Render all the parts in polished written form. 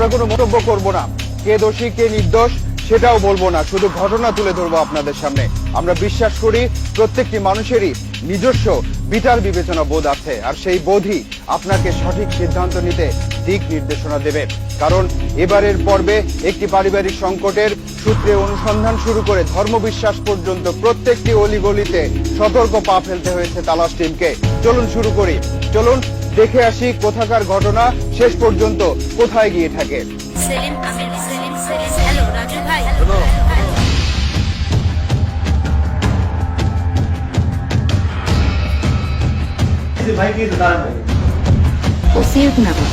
আমরা কোনো মন্তব্য করব না, কে দোষী কে নির্দোষ সেটাও বলবো না, শুধু ঘটনা তুলে ধরবো আপনাদের সামনে। আমরা বিশ্বাস করি প্রত্যেকটি মানুষেরই নিজস্ব বিচার বিবেচনা বোধ আছে, আর সেই বোধই আপনাকে সঠিক সিদ্ধান্ত নিতে দিক নির্দেশনা দেবে। কারণ এবারের পর্বে একটি পারিবারিক সংকটের সূত্রে অনুসন্ধান শুরু করে ধর্মবিশ্বাস পর্যন্ত প্রত্যেকটি অলিগলিতে সতর্ক পা ফেলতে হয়েছে তালাশ টিমকে। চলুন শুরু করি, চলুন দেখে আসি কোথাকার ঘটনা শেষ পর্যন্ত কোথায় গিয়ে থাকে। সেলিম আমির সেলিম সেলিম হ্যালো রাজু ভাই ওসিয়তনামা।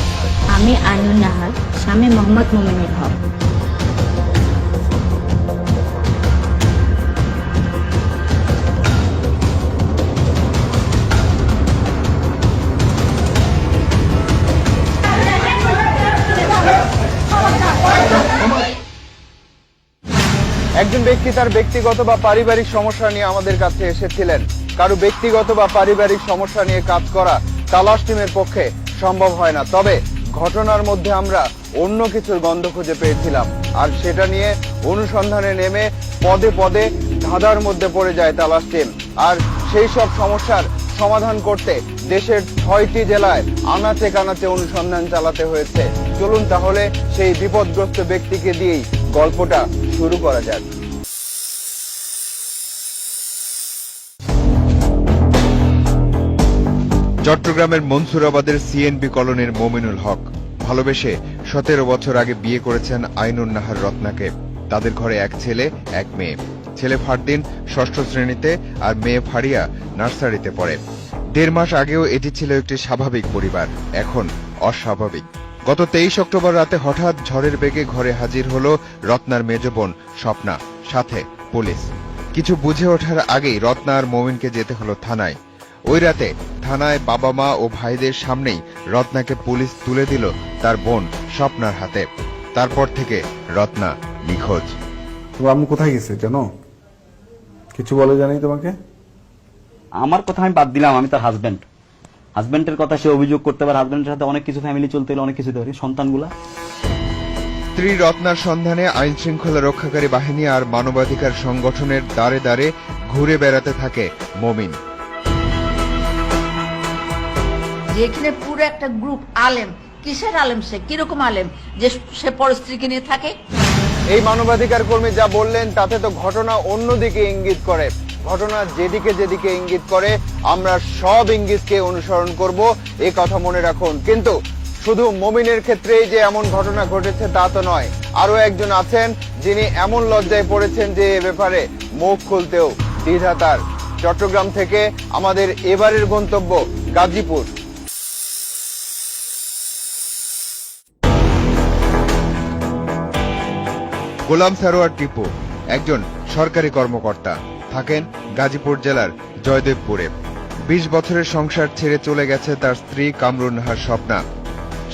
আমি আইনুন নাহার, স্বামী মোহাম্মদ মুমিনুল হক। একজন ব্যক্তি তার ব্যক্তিগত বা পারিবারিক সমস্যা নিয়ে আমাদের কাছে এসেছিলেন। কারো ব্যক্তিগত বা পারিবারিক সমস্যা নিয়ে কাজ করা তালাশ টিমের পক্ষে সম্ভব হয় না, তবে ঘটনার মধ্যে আমরা অন্য কিছুর গন্ধ খুঁজে পেয়েছিলাম, আর সেটা নিয়ে অনুসন্ধানে নেমে পদে পদে ধাঁধার মধ্যে পড়ে যায় তালাশ টিম। আর সেই সব সমস্যার সমাধান করতে দেশের ৬টি জেলায় আনাচে কানাচে অনুসন্ধান চালাতে হয়েছে। চলুন তাহলে সেই বিপদগ্রস্ত ব্যক্তিকে দিয়েই গল্পটা শুরু করা যাক। চট্টগ্রামের মনসুরাবাদের সিএনবি কলোনির মমিনুল হক ভালোবেসে ১৭ বছর আগে বিয়ে করেছেন আইনুন নাহার রত্নাকে। তাদের ঘরে এক ছেলে এক মেয়ে। ছেলে ফারদিন ৬ষ্ঠ শ্রেণীতে আর মেয়ে ফারিয়া নার্সারিতে পড়ে। ১.৫ মাস আগেও এটি ছিল একটি স্বাভাবিক পরিবার, এখন অস্বাভাবিক। গত ২৩ অক্টোবর রাতে হঠাৎ ঝড়ের বেগে ঘরে হাজির হল রত্নার মেজ বোন স্বপ্না, সাথে পুলিশ। কিছু বুঝে ওঠার আগেই রত্না আর মমিনকে যেতে হলো থানায়। ওই রাতে থানায় বাবা মা ও ভাইদের সামনেই রত্নাকে পুলিশ তুলে দিল তার বোন স্বপ্নার হাতে। তারপর থেকে রত্না নিখোঁজ। তোমার আম্মু কোথায় গেছে জানো? কিছু বলে জানি তোমাকে? আমার কথা আমি বাদ দিলাম, আমি তার হাজবেন্ডের কথা সে অভিযোগ করতে পারে। হাজবেন্ডের সাথে অনেক কিছু ফ্যামিলি চলতে হলে অনেক কিছু পারে, সন্তানগুলা। স্ত্রী রত্নার সন্ধানে আইন শৃঙ্খলা রক্ষাকারী বাহিনী আর মানবাধিকার সংগঠনের দ্বারে দ্বারে ঘুরে বেড়াতে থাকে মমিন। যেখানে পুরো একটা গ্রুপ আলেম, কিসের আলেম, সে কিরকম আলেম যে সে পরস্ত্রীকে নিয়ে থাকে? এই মানবাধিকার কর্মী যা বললেন তাতে তো ঘটনা অন্যদিকে ইঙ্গিত করে। ঘটনা যেদিকে যেদিকে ইঙ্গিত করে আমরা সব ইঙ্গিতকে অনুসরণ করব, এই কথা মনে রাখুন। কিন্তু শুধু মমিনের ক্ষেত্রেই যে এমন ঘটনা ঘটেছে তা তো নয়, আরো একজন আছেন যিনি এমন লজ্জায় পড়েছেন যে এ ব্যাপারে মুখ খুলতেও দ্বিধা তার। চট্টগ্রাম থেকে আমাদের এবারের গন্তব্য গাজীপুর। গোলাম সারোয়ার টিপু একজন সরকারি কর্মকর্তা, থাকেন গাজীপুর জেলার জয়দেবপুরে। ২০ বছরের সংসার ছেড়ে চলে গেছে তার স্ত্রী কামরুন নাহার স্বপ্না।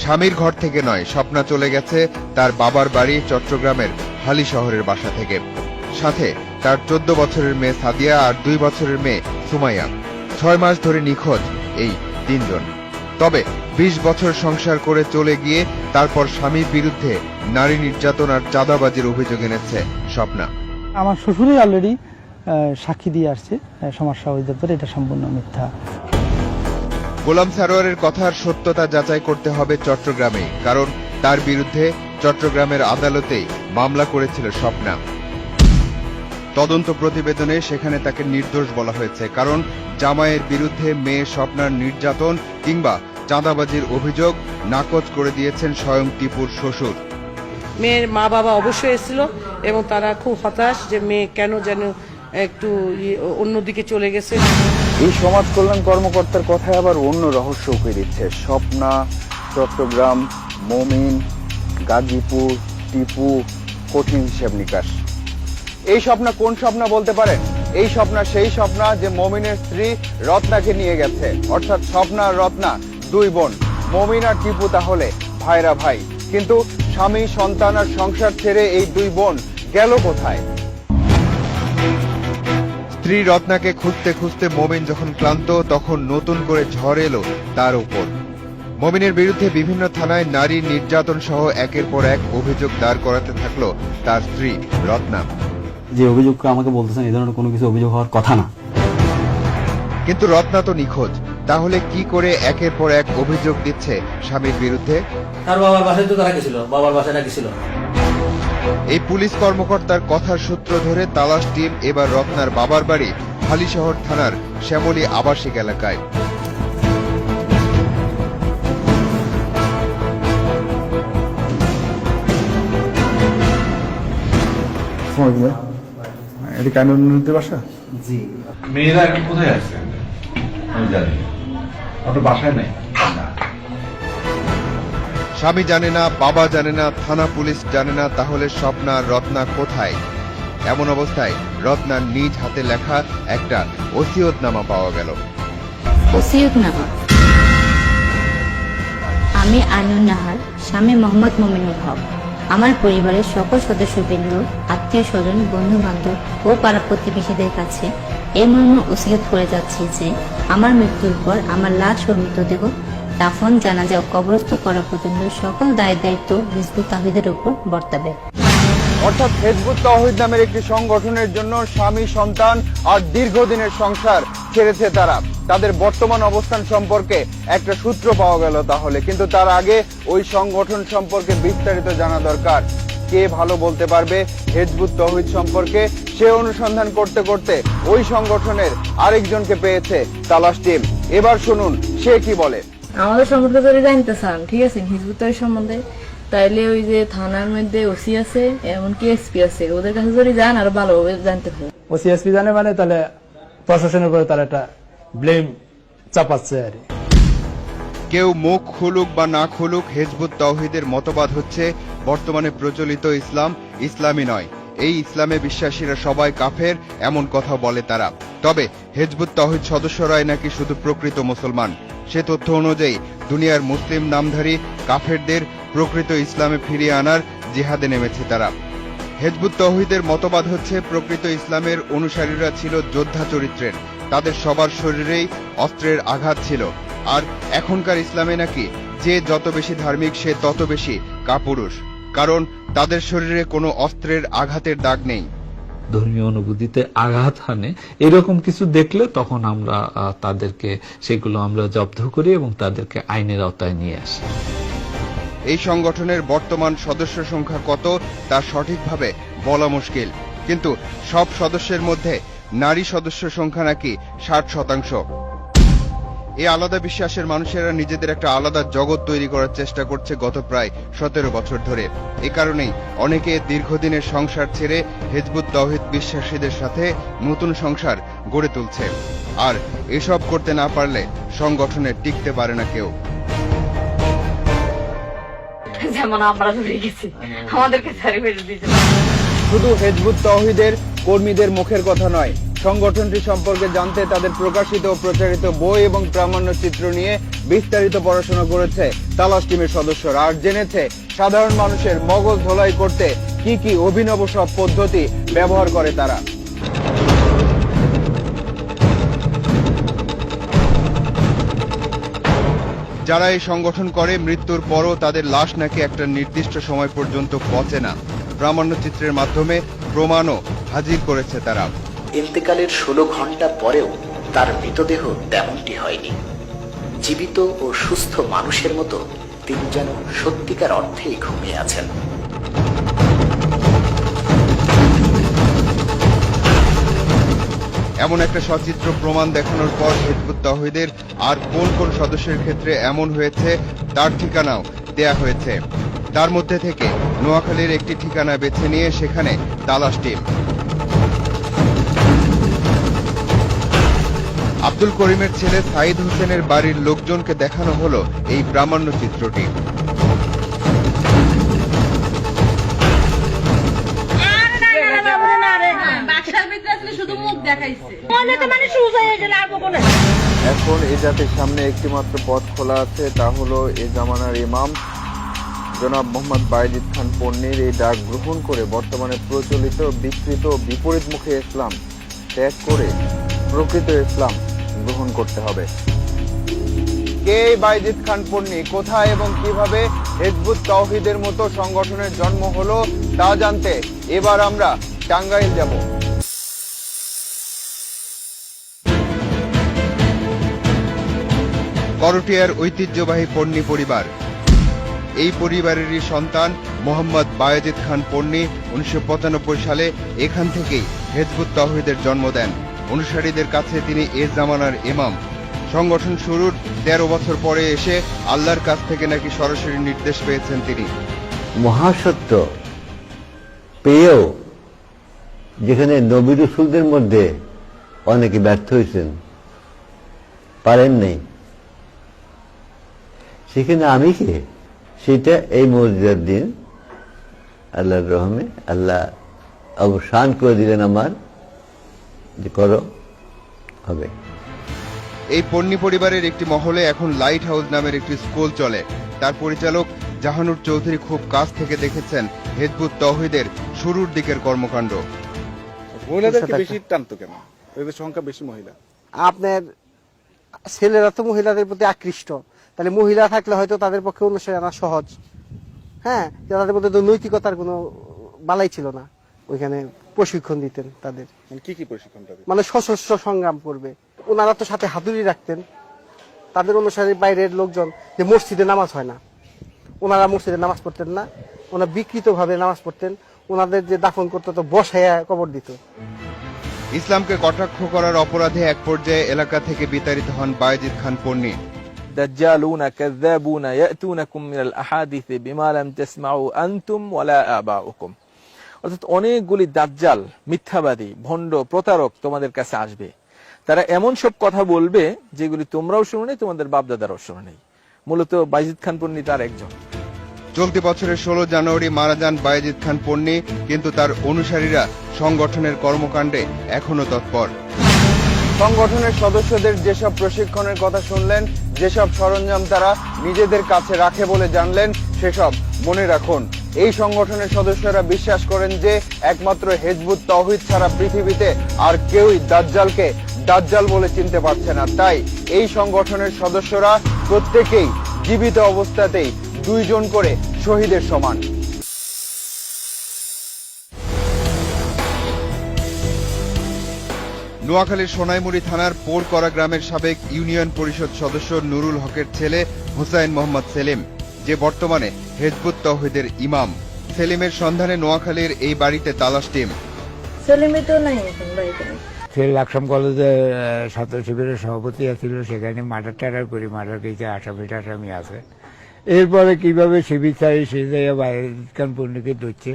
স্বামীর ঘর থেকে নয়, স্বপ্না চলে গেছে তার বাবার বাড়ি চট্টগ্রামের হালি শহরের বাসা থেকে। সাথে তার ১৪ বছরের মেয়ে সাদিয়া আর ২ বছরের মেয়ে সুমাইয়া। ৬ মাস ধরে নিখোঁজ এই ৩ জন। তবে ২০ বছর সংসার করে চলে গিয়ে তারপর স্বামীর বিরুদ্ধে নারী নির্যাতন আর চাঁদাবাজির অভিযোগ এনেছে স্বপ্না। আমার শ্বশুরই অলরেডি সাক্ষী দিয়ে আসছে সমাজসেবা অধিদপ্তরে, এটা সম্পূর্ণ মিথ্যা। গোলাম সারোয়ারের কথার সত্যতা যাচাই করতে হবে চট্টগ্রামে, কারণ তার বিরুদ্ধে চট্টগ্রামের আদালতেই মামলা করেছিল স্বপ্না। তদন্ত প্রতিবেদনে সেখানে তাকে নির্দোষ বলা হয়েছে, কারণ জামাইয়ের বিরুদ্ধে মেয়ে স্বপ্নার নির্যাতন কিংবা চাঁদাবাজির অভিযোগ নাকচ করে দিয়েছেন স্বয়ং টিপুর শ্বশুর। মেয়ের মা বাবা অবশ্যই এসেছিল এবং তারা খুব হতাশ যে মেয়ে কেন যেন একটু অন্যদিকে চলে গেছে। এই সমাজ কল্যাণ কর্মকর্তার কথায় আবার অন্য রহস্য উঠে দিচ্ছে। স্বপ্না, চট্টগ্রাম, মমিন, গাজীপুর, টিপু, কঠিন হিসাব নিকাশ। এই স্বপ্না কোন স্বপ্না বলতে পারেন? এই স্বপ্না সেই স্বপ্না যে মমিনের স্ত্রী রত্নাকে নিয়ে গেছে, অর্থাৎ স্বপ্না আর রত্না ২ বোন। মমিন আর টিপু তাহলে ভাইরা ভাই, কিন্তু স্বামী সন্তান আর সংসার ছেড়ে এই ২ বোন গেল কোথায়? স্ত্রী রত্নাকে খুঁজতে খুঁজতে মমিন যখন ক্লান্ত, তখন নতুন করে ঝড় এলো তার উপর। মমিনের বিরুদ্ধে বিভিন্ন থানায় নারী নির্যাতন সহ একের পর এক অভিযোগ দাঁড় করাতে থাকলো তার স্ত্রী রত্না। যে অভিযোগ আমাকে বলতেছেন এই ধরনের কোনো কিছু অভিযোগ হওয়ার কথা না। কিন্তু রত্না তো নিখোঁজ, তাহলে কি করে একের পর এক অভিযোগ দিচ্ছে স্বামীর বিরুদ্ধে? তার বাবার বাসায় তো তারা গেছিল, বাবার বাসায় গেছিল। এই পুলিশ কর্মকর্তার কথার সূত্র ধরে তালাশ টিম এবার রত্নার বাবার বাড়ি হালিশহর থানার শ্যামলী আবাসিক এলাকায়। এটা কানুনের বাসা? জি। মেয়েরা এখন কোথায় আছে আমি জানি, আপনার বাসায় নাই। স্বামী জানে না, বাবা জানে না, থানা পুলিশ জানে না, তাহলে স্বপ্না আর রত্না কোথায়? এমন অবস্থায় রত্নার নিজ হাতে লেখা একটা ওসিয়তনামা পাওয়া গেল। ওসিয়তনামা। আমি আইনুন নাহার, স্বামী মোহাম্মদ মুমিনুল হক, আমার পরিবারের সকল সদস্যবৃন্দ, আত্মীয় স্বজন, বন্ধু বান্ধব ও পাড়া প্রতিবেশীদের কাছে এই মর্মে ওসিয়ত করে যাচ্ছি যে আমার মৃত্যুর পর আমার লাশ ও মৃতদেহ দাফন, জানাজা ও কবরস্থ করা পর্যন্ত সকল দায়িত্ব হিজবুত তাওহীদের উপর বর্তাবে। অর্থাৎ হিজবুত তাওহীদ নামের একটি সংগঠনের জন্য স্বামী, সন্তান আর দীর্ঘদিনের সংসার ছেড়েছে তারা। তাদের বর্তমান অবস্থান সম্পর্কে একটা সূত্র পাওয়া গেল তাহলে, কিন্তু তার আগে ওই সংগঠন সম্পর্কে বিস্তারিত জানা দরকার। কে ভালো বলতে পারবে হিজবুত তাওহীদ সম্পর্কে? সে অনুসন্ধান করতে করতে ওই সংগঠনের আরেকজনকে পেয়েছে তালাশ টিম। এবার শুনুন সে কি বলে। আমাদের সম্পর্কে যদি জানতে চান, ঠিক আছে, হিজবুত তাওহীদ সম্বন্ধে, তাইলে ওই যে থানার মধ্যে ওসি আছে, এমনকি এসপি আছে, ওদের কাছে যদি যান আরো ভালোভাবে জানতে পারবে। ওসি এসপি জানে মানে তাহলে প্রশাসনের উপরে তারা একটা ব্লেম চাপাচ্ছে আর কেউ মুখ খুলুক বা না খুলুক, হিজবুত তাওহীদের মতবাদ হচ্ছে বর্তমানে প্রচলিত ইসলাম ইসলামী নয়। এই ইসলামে বিশ্বাসীরা সবাই কাফের, এমন কথা বলে তারা। তবে হিজবুত তাওহীদ সদস্যরাই নাকি শুধু প্রকৃত মুসলমান। সে তথ্য অনুযায়ী দুনিয়ার মুসলিম নামধারী কাফেরদের প্রকৃত ইসলামে ফিরিয়ে আনার জিহাদে নেমেছে তারা। হিজবুত তাওহীদের মতবাদ হচ্ছে প্রকৃত ইসলামের অনুসারীরা ছিল যোদ্ধা চরিত্রের, তাদের সবার শরীরেই অস্ত্রের আঘাত ছিল। আর এখনকার ইসলামে নাকি যে যত বেশি ধার্মিক সে তত বেশি কাপুরুষ, কারণ তাদের শরীরে কোনো অস্ত্রের আঘাতের দাগ নেই। ধর্মীয় অনুভূতিতে আঘাত হানে এরকম কিছু দেখলে তখন আমরা তাদেরকে সেগুলো আমরা জব্দ করি এবং তাদেরকে আইনের আওতায় নিয়ে আসি। এই সংগঠনের বর্তমান সদস্য সংখ্যা কত তা সঠিকভাবে বলা মুশকিল, কিন্তু সব সদস্যের মধ্যে নারী সদস্য সংখ্যা নাকি 60%। এই আলাদা বিশ্বাসের মানুষেরা নিজেদের একটা আলাদা জগৎ তৈরি করার চেষ্টা করছে গত প্রায় 17 বছর ধরে। এ কারণেই অনেকে দীর্ঘদিনের সংসার ছেড়ে হিজবুত তাওহীদ বিশ্বাসীদের সাথে নতুন সংসার গড়ে তুলছে। আর এসব করতে না পারলে সংগঠনে টিকতে পারে না কেউ। যেমন আমরা ঘুরে গেছি, আমাদেরকে ছাড়ি ফেলে দিয়েছে। শুধু হিজবুত তাওহীদের কর্মীদের মুখের কথা নয়, সংগঠনটি সম্পর্কে জানতে তাদের প্রকাশিত ও প্রচারিত বই এবং প্রামাণ্য চিত্র নিয়ে বিস্তারিত পড়াশোনা করেছে তালাশ টিমের সদস্যরা, আর জেনেছে সাধারণ মানুষের মগজ ধোলাই করতে কি কি অভিনব সব পদ্ধতি ব্যবহার করে তারা। যারা এই সংগঠন করে মৃত্যুর পরও তাদের লাশ নাকি একটা নির্দিষ্ট সময় পর্যন্ত পচে না। প্রামাণ্য চিত্রের মাধ্যমে প্রমাণও হাজির করেছে তারা। ইন্তেকালের 16 ঘন্টা পরেও তার মৃতদেহ তেমনটি হয়নি। জীবিত ও সুস্থ মানুষের মতো তিনি যেন সত্যিকার অর্থেই ঘুমিয়ে আছেন। এমন একটা সচিত্র প্রমাণ দেখানোর পর হিজবুত তাওহীদের আর কোন কোন সদস্যের ক্ষেত্রে এমন হয়েছে তার ঠিকানাও দেয়া হয়েছে। তার মধ্যে থেকে নোয়াখালীর একটি ঠিকানা বেছে নিয়ে সেখানে তালাশ টিম। আব্দুল করিমের ছেলে সাইদ হোসেনের বাড়ির লোকজনকে দেখানো হলো এই প্রামাণ্য চিত্রটি। এখন এ জাতির সামনে একটি মাত্র পথ খোলা আছে, তা হলো এ জামানার ইমাম জনাব মোহাম্মদ বাইজিদ খান পন্নীর এই ডাক গ্রহণ করে বর্তমানে প্রচলিত বিকৃত বিপরীতমুখী ইসলাম ত্যাগ করে প্রকৃত ইসলাম গ্রহণ করতে হবে। কে এই বাইজিদ খান পন্নী, কোথায় এবং কিভাবে হিজবুত তাওহীদের মতো সংগঠনের জন্ম হলো তা জানতে এবার আমরা টাঙ্গাইল যাব। করটিয়ার ঐতিহ্যবাহী পন্নী পরিবার। এই পরিবারেরই সন্তান মোহাম্মদ বায়েজিদ খান পন্নী 1995 সালে এখান থেকেই হিজবুত তাওহীদের জন্ম দেন। অনুসারীদের কাছে তিনি এ জামানার ইমাম। সংগঠন শুরুর 13 বছর পরে এসে আল্লাহর কাছ থেকে নাকি সরাসরি নির্দেশ পেয়েছেন তিনি। মহাসত্য পেয়েও যেখানে নবী রাসূলদের মধ্যে অনেকে ব্যর্থ হয়েছেন, পারেন নাই, সেখানে আমি কে? সেটা এই মসজিদের দিন আল্লাহর রহমে আল্লাহ অবসান করে দিলেন আমার, যে করো হবে। এই পন্নী পরিবারের একটি মহলে এখন লাইট হাউস নামের একটি স্কুল চলে। তার পরিচালক জাহানুর চৌধুরী খুব কাছ থেকে দেখেছেন হিজবুত তাওহীদের শুরুর দিকের কর্মকাণ্ড। মহিলাদেরকে বেশি টানতো কেন? এদের সংখ্যা বেশি মহিলা। আপনার ছেলেরা তো মহিলাদের প্রতি আকৃষ্ট, তাহলে মহিলা থাকলে হয়তো তাদের পক্ষে অনুসরণ আনা সহজ। হ্যাঁ, তাদের মধ্যে তো নৈতিকতার কোনো বালাই ছিল না। ওইখানে প্রশিক্ষণ দিতেন তাদের। কি কি প্রশিক্ষণ? মানে সশস্ত্র সংগ্রাম করবে। ওনারা তো সাথে হাতুড়ি রাখতেন। তাদের অনুসারী বাইরের লোকজন, যে মসজিদে নামাজ হয় না, ওনারা মসজিদে নামাজ পড়তেন না, ওনারা বিকৃতভাবে নামাজ পড়তেন। ওনাদের যে দাফন করতো তো বসাইয়া কবর দিত। ইসলামকে কটাক্ষ করার অপরাধে এক পর্যায়ে এলাকা থেকে বিতাড়িত হন বায়েজিদ খান পন্নী। দাজ্জালুন কাযাবুন ইয়াতুনাকুম মিনাল আহাদিস বিমা লাম তাসমাউ আনতুম ওয়ালা আবাউকুম। অর্থাৎ অনেকগুলি দাজ্জাল, মিথ্যাবাদী, ভণ্ড, প্রতারক তোমাদের কাছে আসবে। তারা এমন সব কথা বলবে যেগুলি তোমরাও শুনো নাই, তোমাদের বাপদাদারাও শুনো নাই। মূলত বায়েজিদ খান পন্নী তার একজন। চলতি বছরের 16 জানুয়ারি মারা যান বায়েজিদ খান পন্নী, কিন্তু তার অনুসারীরা সংগঠনের কর্মকাণ্ডে এখনো তৎপর। সংগঠনের সদস্যদের যেসব প্রশিক্ষণের কথা শুনলেন, যেসব সরঞ্জাম তারা নিজেদের কাছে রাখে বলে জানলেন, সেসব মনে রাখুন। এই সংগঠনের সদস্যরা বিশ্বাস করেন যে একমাত্র হিজবুত তাওহীদ ছাড়া পৃথিবীতে আর কেউই দাজ্জালকে দাজ্জাল বলে চিনতে পারছে না। তাই এই সংগঠনের সদস্যরা প্রত্যেকেই জীবিত অবস্থাতেই 2 জন করে শহীদের সমান। নোয়াখালীর সোনাইমুড়ি থানার পোরকরা গ্রামের সাবেক ইউনিয়ন পরিষদ সদস্য নুরুল হকের ছেলে হোসাইন মোহাম্মদ সেলিম, যে বর্তমানে হিজবুত তাওহীদের ইমাম। সেলিমের সন্ধানে নোয়াখালীর এই বাড়িতে তালাশ টিম। সেলিমই তো নাই এখন বাড়িতে। সে লাকসাম কলেজে ছাত্র শিবিরের সভাপতি ছিল, সেখানে মার্ডার টাডার করি, মার্ডার কেসে আসামি আছে। এরপরে কিভাবে শিবির চাই সে জায়গায় বায়েজিদ খান পন্নীকে ধরছে,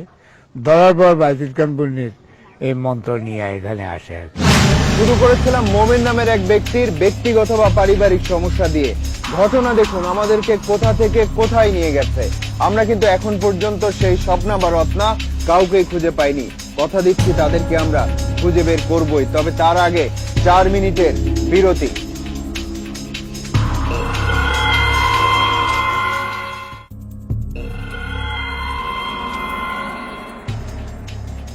ধরার পর বায়েজিদ খান পন্নীর এই মন্ত্র নিয়ে এখানে আসে। শুরু করেছিলাম মোমেন নামের এক ব্যক্তির ব্যক্তিগত বা পারিবারিক সমস্যা দিয়ে। ঘটনা দেখুন আমাদেরকে কোথা থেকে কোথায় নিয়ে গেছে। আমরা কিন্তু এখন পর্যন্ত সেই স্বপ্না বা রত্না কাউকেই খুঁজে পাইনি। কথা দিচ্ছি তাদেরকে আমরা খুঁজে বের করবই, তবে তার আগে 4 মিনিটের বিরতি।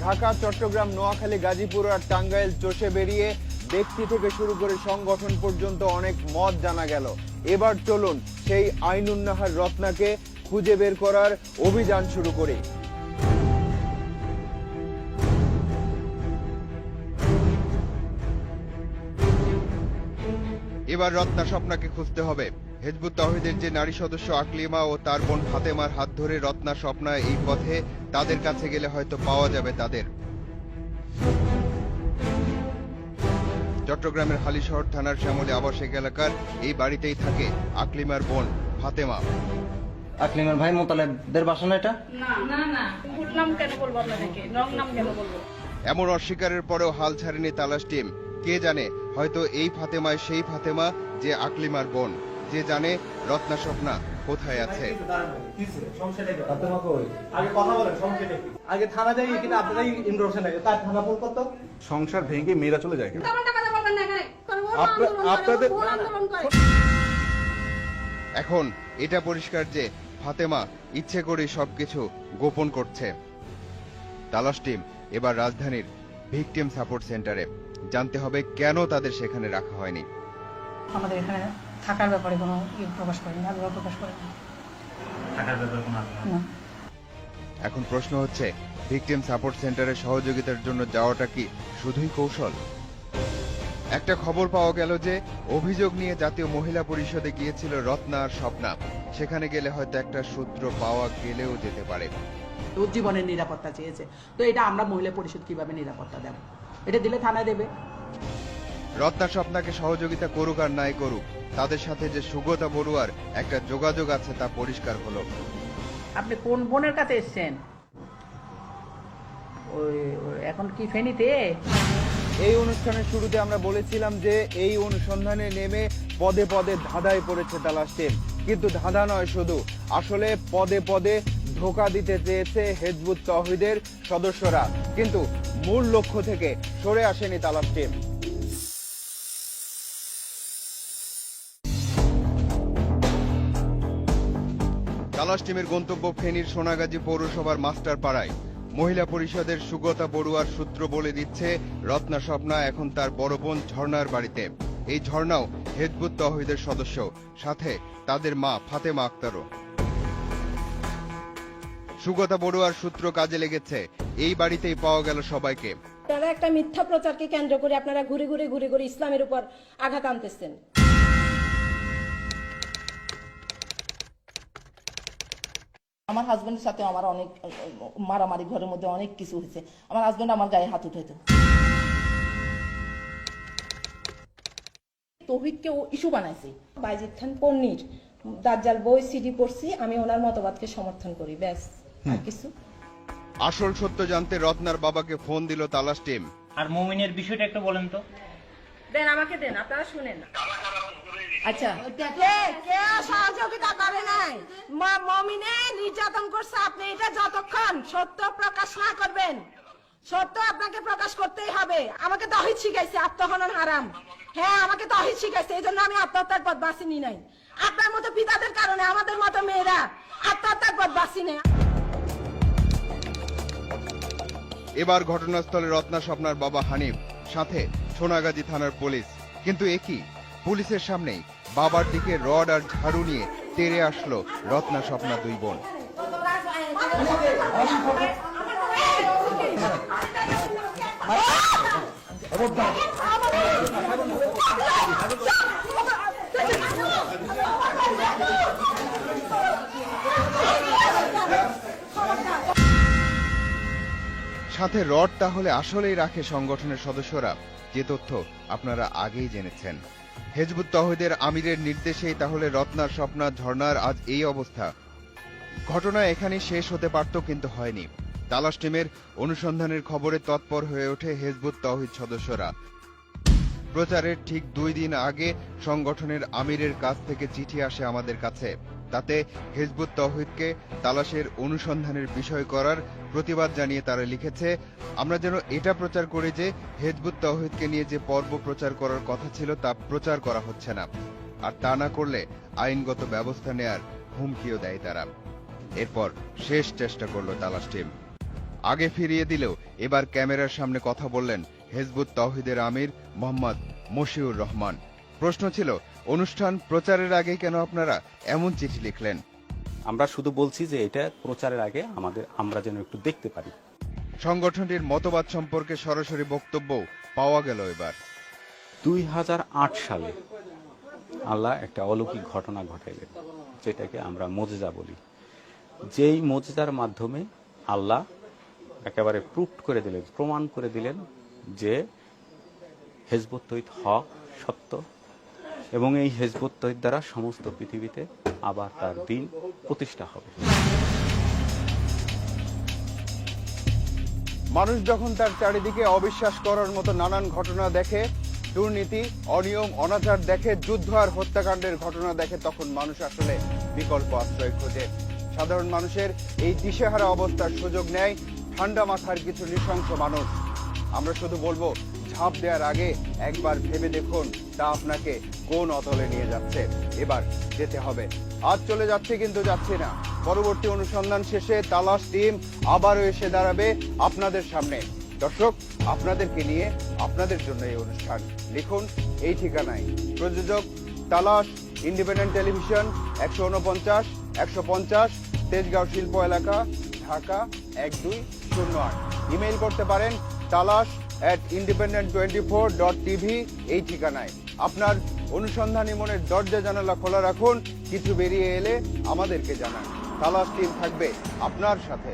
ঢাকা, চট্টগ্রাম, নোয়াখালী, গাজীপুর আর টাঙ্গাইল চষে বেরিয়ে ব্যক্তি থেকে শুরু করে সংগঠন পর্যন্ত অনেক মত জানা গেল। এবার চলুন সেই আইনুন নাহার রত্নাকে খুঁজে বের করার অভিযান শুরু করি। এবার রত্না স্বপ্নাকে খুঁজতে হবে। হিজবুত তাওহীদের যে নারী সদস্য আকলিমা ও তার বোন ফাতেমার হাত ধরে রত্না স্বপ্না এই পথে, তাদের কাছে গেলে হয়তো পাওয়া যাবে তাদের। চট্টগ্রামের হালিশহর থানার শ্যামলী আবাসিক এলাকার এই বাড়িতেই থাকে আকলিমার বোন ফাতেমা। আকলিমার ভাই মোতালেবদের বাসা না এটা? এমন অস্বীকারের পরেও হাল ছাড়েনি তালাশ টিম। কে জানে, হয়তো এই ফাতেমায় সেই ফাতেমা যে আকলিমার বোন, যে জানে রত্না স্বপ্না কোথায় আছে। সংসার ভেঙে মেয়েরা চলে যায়। এখন এটা পরিষ্কার যে ফাতেমা ইচ্ছে করে সবকিছু গোপন করছে। তালাশ টিম এবার রাজধানীর ভিকটিম সাপোর্ট সেন্টারে। জানতে হবে কেন তাদের সেখানে রাখা হয়নি। আমাদের এখানে থাকার ব্যাপারে কোনো প্রকাশ করেনি, আগ্রহ প্রকাশ করেনি। থাকার ব্যাপারে কোনো না। এখন প্রশ্ন হচ্ছে, ভিকটিম সাপোর্ট সেন্টারে সহযোগিতার জন্য যাওয়াটা কি শুধুই কৌশল? একটা খবর পাওয়া গেল যে অভিযোগ নিয়ে জাতীয় মহিলা পরিষদে গিয়েছিল রত্না আর স্বপ্না। সেখানে গেলে হয়তো একটা সূত্র পাওয়া গেলেও যেতে পারে। ওর জীবনের নিরাপত্তা চেয়েছে, তো এটা আমরা মহিলা পরিষদ কিভাবে নিরাপত্তা দেব? এটা দিলে থানায় দেবে। রত্না স্বপ্নাকে সহযোগিতা করুক আর নাই করুক, তাদের সাথে যে সুগতা বড়ুয়ার একটা যোগাযোগ আছে তা পরিষ্কার হলো। আপনি কোন বোনের কাছে এসছেন? ওই এখন কি ফেনীতে? এই অনুষ্ঠানের শুরুতে আমরা বলেছিলাম যে এই অনুসন্ধানে নেমে পদে পদে ধাঁধায় পড়েছে তালাশ টিম, কিন্তু ধাঁধা নয় শুধু, আসলে পদে পদে ধোঁকা দিতে চেয়েছে হিজবুত তৌহিদের সদস্যরা, কিন্তু মূল লক্ষ্য থেকে সরে আসেনি তালাশ টিম। তালাশ টিমের গন্তব্য ফেনীর সোনাগাজী পৌরসভার মাস্টার পাড়ায়। মহিলা পরিষদের সুগতা বড়ুয়ার সূত্র বলে দিচ্ছে রত্না স্বপ্না এখন তার বড় বোন ঝর্ণার বাড়িতে। এই ঝর্ণাও হিজবুত তৌহিদের সদস্য, সাথে তাদের মা ফাতেমা আক্তারও। সুগতা বড়ুয়ার সূত্র কাজে লেগেছে, এই বাড়িতেই পাওয়া গেল সবাইকে। তারা একটা মিথ্যা প্রচারকে কেন্দ্র করে আপনারা ঘুরে ঘুরে ঘুরে ঘুরে ইসলামের উপর আঘাত আনতেছেন। আমার হাজবেন্ডের সাথে আমার অনেক মারামারি, ঘরের মধ্যে অনেক কিছু হয়েছে। আমার হাজবেন্ড আমার গায়ে হাত উঠাইত। তৌহিদকে ও ইস্যু বানাইছে। বাইজিদ খান পন্নির দাজ্জাল বই সিডি পড়ছি, আমি ওনার মতবাদকে সমর্থন করি, ব্যাস, আর কিছু। আসল সত্য জানতে রত্নার বাবাকে ফোন দিল তালাশ টিম। আর মুমিনের বিষয়টা একটু বলেন তো। দেন, আমাকে দেন, আপনারা শুনেন। আচ্ছা, কে সহযোগিতা করে নাই? মমিনে নির্যাতন করছে, আপনি এটা যতক্ষণ সত্য প্রকাশ না করবেন, সত্য আপনাকে প্রকাশ করতেই হবে। আমাকে তহিদ শিখাইছে আত্মহনন হারাম। হ্যাঁ, আমাকে তহিদ শিখাইছে, এই জন্য আমি আত্মহত্যার পথ বাছি নি নাই। আপনার মতো পিতাদের কারণে আমাদের মতো মেয়েরা আত্মহত্যার পথ বাছি নেয়। এবার ঘটনাস্থলে রত্না স্বপ্নার বাবা হানিফ, সাথে সোনাগাজী থানার পুলিশ। কিন্তু একই পুলিশের সামনেই বাবার দিকে রড আর ঝাড়ু নিয়ে তেড়ে আসলো রত্না স্বপ্না দুই বোন। সাথে রড তাহলে আসলেই রাখে সংগঠনের সদস্যরা, যে তথ্য আপনারা আগেই জেনেছেন। হিজবুত তৌহিদের আমিরের নির্দেশেই তাহলে রত্নার স্বপ্না ঝর্ণার আজ এই অবস্থা। ঘটনা এখানেই শেষ হতে পারত, কিন্তু হয়নি। তালাশ টিমের অনুসন্ধানের খবরে তৎপর হয়ে ওঠে হিজবুত তৌহিদ সদস্যরা। প্রচারের ঠিক 2 দিন আগে সংগঠনের আমিরের কাছ থেকে চিঠি আসে আমাদের কাছে। তাতে হিজবুত তৌহিদকে তালাশের অনুসন্ধানের বিষয় করার প্রতিবাদ জানিয়ে তারা লিখেছে, আমরা যেন এটা প্রচার করি যে হিজবুত তৌহিদকে নিয়ে যে পর্ব প্রচার করার কথা ছিল তা প্রচার করা হচ্ছে না, আর তা না করলে আইনগত ব্যবস্থা নেয়ার হুমকিও দেয় তারা। এরপর শেষ চেষ্টা করল তালাশ টিম। আগে ফিরিয়ে দিলেও এবার ক্যামেরার সামনে কথা বললেন হিজবুত তৌহিদের আমির মোহাম্মদ মশিউর রহমান। প্রশ্ন ছিল, অনুষ্ঠান প্রচারের আগে কেন আপনারা এমন চিঠি লিখলেন? আমরা শুধু বলছি যে এটা প্রচারের আগে আমরা যেন একটু দেখতে পারি। সংগঠনটির মতবাদ সম্পর্কে সরাসরি বক্তব্য পাওয়া গেল এবার। 2008 সালে আল্লাহ একটা অলৌকিক ঘটনা ঘটাইলেন, যেটাকে আমরা মুজিজা বলি। যেই মুজিজার মাধ্যমে আল্লাহ একেবারে প্রুফ করে দিলেন, প্রমাণ করে দিলেন যে হিজবুত তৌহিদ হক, সত্য, এবং এই হিজবুত তৌহিদ দ্বারা সমস্ত পৃথিবীতে আবার তার দিন প্রতিষ্ঠা হবে। মানুষ যখন তার চারিদিকে অবিশ্বাস করার মতো নানান ঘটনা দেখে, দুর্নীতি, অনিয়ম, অনাচার দেখে, যুদ্ধ আর হত্যাকাণ্ডের ঘটনা দেখে, তখন মানুষ আসলে বিকল্প আশ্রয় খোঁজে। সাধারণ মানুষের এই দিশেহারা অবস্থার সুযোগ নেয় ঠান্ডা মাথার কিছু নৃশংস মানুষ। আমরা শুধু বলবো, ঝাঁপ দেওয়ার আগে একবার ভেবে দেখুন তা আপনাকে কোন অতলে নিয়ে যাচ্ছে। এবার যেতে হবে। আজ চলে যাচ্ছে, কিন্তু যাচ্ছি না। পরবর্তী অনুসন্ধান শেষে তালাশ টিম আবারও এসে দাঁড়াবে আপনাদের সামনে। দর্শক, আপনাদেরকে নিয়ে, আপনাদের জন্য এই অনুষ্ঠান। লিখুন এই ঠিকানায়। প্রযোজক তালাশ ইন্ডিপেন্ডেন্ট টেলিভিশন 149 150 তেজগাঁও শিল্প এলাকা, ঢাকা 1208। ইমেইল করতে পারেন talas@independent24.tv এই ঠিকানায়। আপনার অনুসন্ধানী মনের দরজা জানালা খোলা রাখুন, কিছু বেরিয়ে এলে আমাদেরকে জানান। তালাশ টিম থাকবে আপনার সাথে।